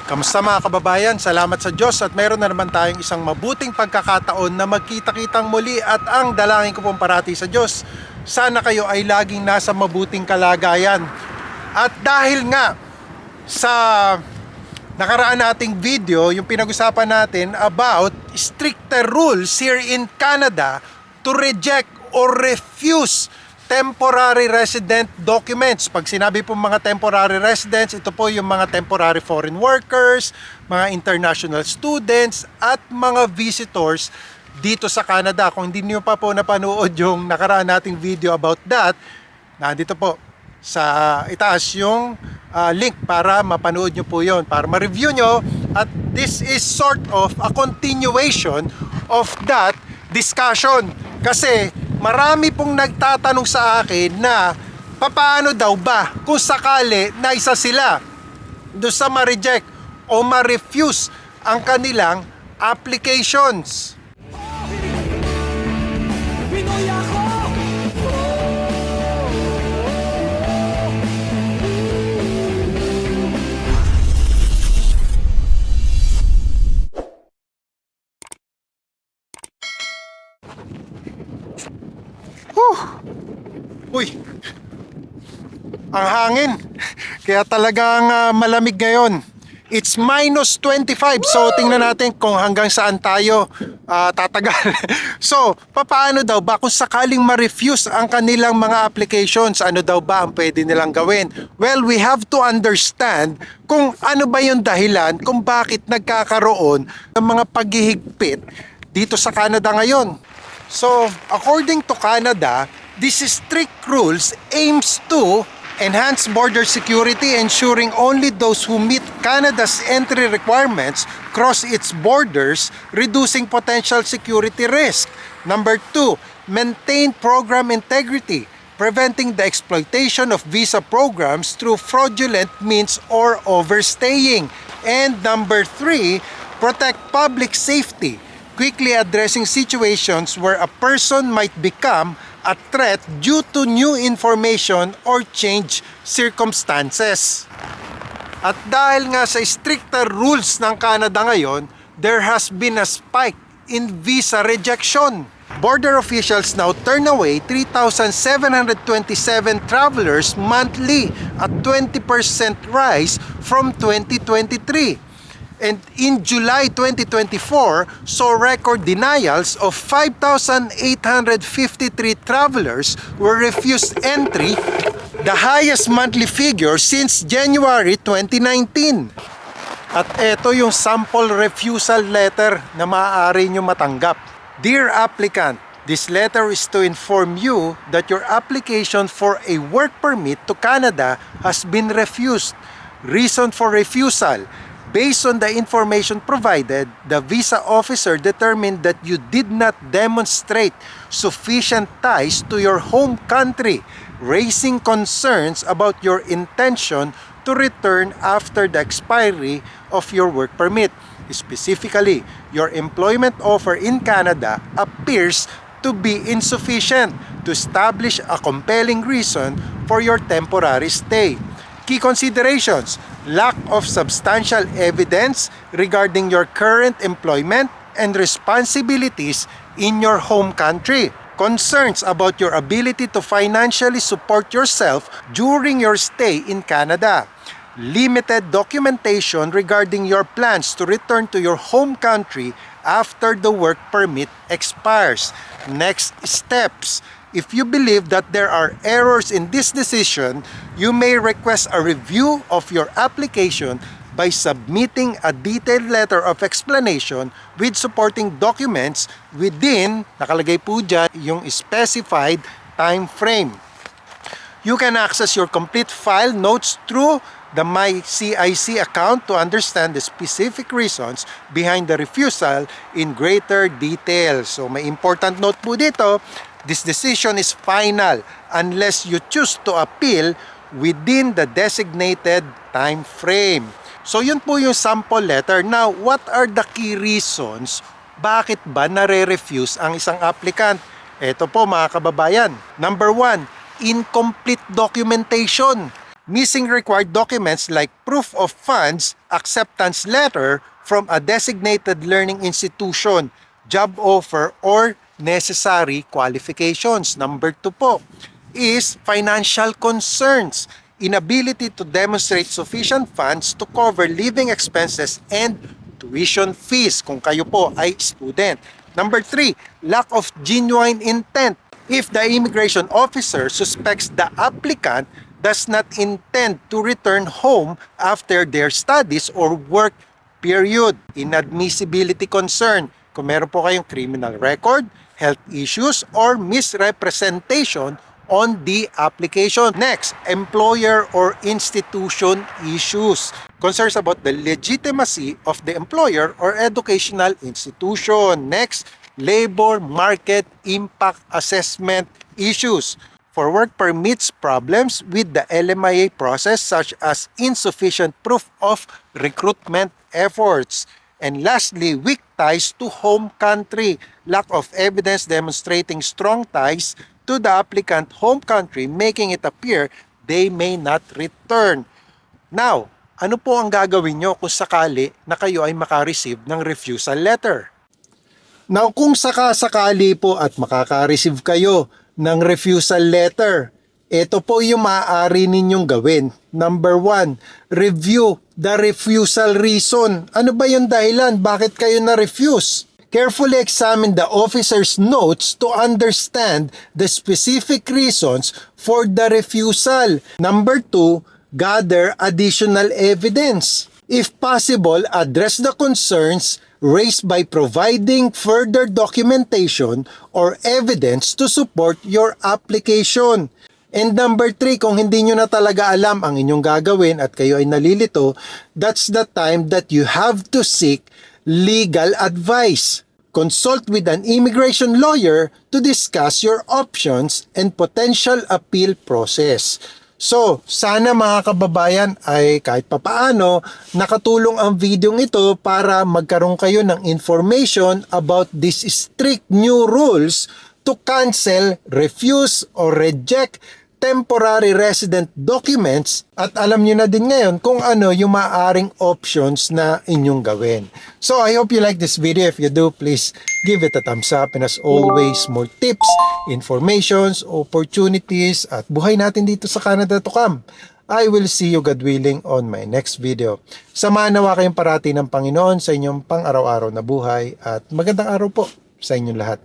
Kamusta mga kababayan? Salamat sa Diyos at mayroon na naman tayong isang mabuting pagkakataon na magkita-kitang muli at ang dalangin ko pong parati sa Diyos, sana kayo ay laging nasa mabuting kalagayan. At dahil nga sa nakaraan nating video, yung pinag-usapan natin about stricter rules here in Canada to reject or refuse temporary resident documents. Pag sinabi po mga temporary residents, ito po yung mga temporary foreign workers, mga international students, at mga visitors dito sa Canada. Kung hindi niyo pa po napanood yung nakaraan nating video about that, nandito po sa itaas yung link para mapanood nyo po yon, para ma-review nyo. At this is sort of a continuation of that discussion. Kasi marami pong nagtatanong sa akin na papaano daw ba kung sakali na isa sila doon sa ma-reject o ma-refuse ang kanilang applications. Pinoy ako! Uy, ang hangin. Kaya talagang malamig ngayon. It's minus 25. So tingnan natin kung hanggang saan tayo tatagal. So papaano daw ba kung sakaling ma-refuse ang kanilang mga applications? Ano daw ba ang pwede nilang gawin? Well, we have to understand kung ano ba yung dahilan kung bakit nagkakaroon ng mga paghihigpit dito sa Canada ngayon. So according to Canada, this strict rules aims to enhance border security, ensuring only those who meet Canada's entry requirements cross its borders, reducing potential security risk. Number 2, maintain program integrity, preventing the exploitation of visa programs through fraudulent means or overstaying. And number 3, protect public safety, quickly addressing situations where a person might become a threat due to new information or change circumstances. At dahil nga sa stricter rules ng Canada ngayon, there has been a spike in visa rejection. Border officials now turn away 3,727 travelers monthly, a 20% rise from 2023. And in July 2024, saw record denials of 5,853 travelers were refused entry, the highest monthly figure since January 2019. At ito yung sample refusal letter na maaari nyo matanggap. Dear applicant, this letter is to inform you that your application for a work permit to Canada has been refused. Reason for refusal: based on the information provided, the visa officer determined that you did not demonstrate sufficient ties to your home country, raising concerns about your intention to return after the expiry of your work permit. Specifically, your employment offer in Canada appears to be insufficient to establish a compelling reason for your temporary stay. Key considerations: lack of substantial evidence regarding your current employment and responsibilities in your home country. Concerns about your ability to financially support yourself during your stay in Canada. Limited documentation regarding your plans to return to your home country after the work permit expires. Next steps: if you believe that there are errors in this decision, you may request a review of your application by submitting a detailed letter of explanation with supporting documents within, nakalagay po dyan, yung specified time frame. You can access your complete file notes through the MyCIC account to understand the specific reasons behind the refusal in greater detail. So may important note po dito: this decision is final unless you choose to appeal within the designated time frame. So yun po yung sample letter. Now, what are the key reasons bakit ba nare-refuse ang isang applicant? Ito po mga kababayan. Number 1, incomplete documentation. missing required documents like proof of funds, acceptance letter from a designated learning institution, job offer, or necessary qualifications. Number 2 po is financial concerns, inability to demonstrate sufficient funds to cover living expenses and tuition fees kung kayo po ay student. Number 3, lack of genuine intent. If the immigration officer suspects the applicant does not intend to return home after their studies or work period. Inadmissibility concern. Kung meron po kayong criminal record, health issues, or misrepresentation on the application. Next, employer or institution issues. Concerns about the legitimacy of the employer or educational institution. Next, labor market impact assessment issues. For work permits, problems with the LMIA process such as insufficient proof of recruitment efforts. And lastly, weak ties to home country. Lack of evidence demonstrating strong ties to the applicant home country, making it appear they may not return. Now, ano po ang gagawin nyo kung sakali na kayo ay makareceive ng refusal letter? Now, kung sakasakali po at makaka-receive kayo ng refusal letter, ito po yung maaari ninyong gawin. Number 1, review the refusal reason. Ano ba yung dahilan? Bakit kayo na-refuse? Carefully examine the officer's notes to understand the specific reasons for the refusal. Number 2, gather additional evidence. If possible, address the concerns raised by providing further documentation or evidence to support your application. And number 3, kung hindi nyo na talaga alam ang inyong gagawin at kayo ay nalilito, that's the time that you have to seek legal advice. Consult with an immigration lawyer to discuss your options and potential appeal process. So, sana mga kababayan ay kahit papaano nakatulong ang video ito para magkaroon kayo ng information about these strict new rules to cancel, refuse, or reject temporary resident documents, at alam nyo na din ngayon kung ano yung maaaring options na inyong gawin. So I hope you like this video. If you do, please give it a thumbs up, and as always, more tips, informations, opportunities, at buhay natin dito sa Canada to come. I will see you, God willing, on my next video. Samahan nawa kayong parati ng Panginoon sa inyong pang-araw-araw na buhay, at magandang araw po sa inyong lahat.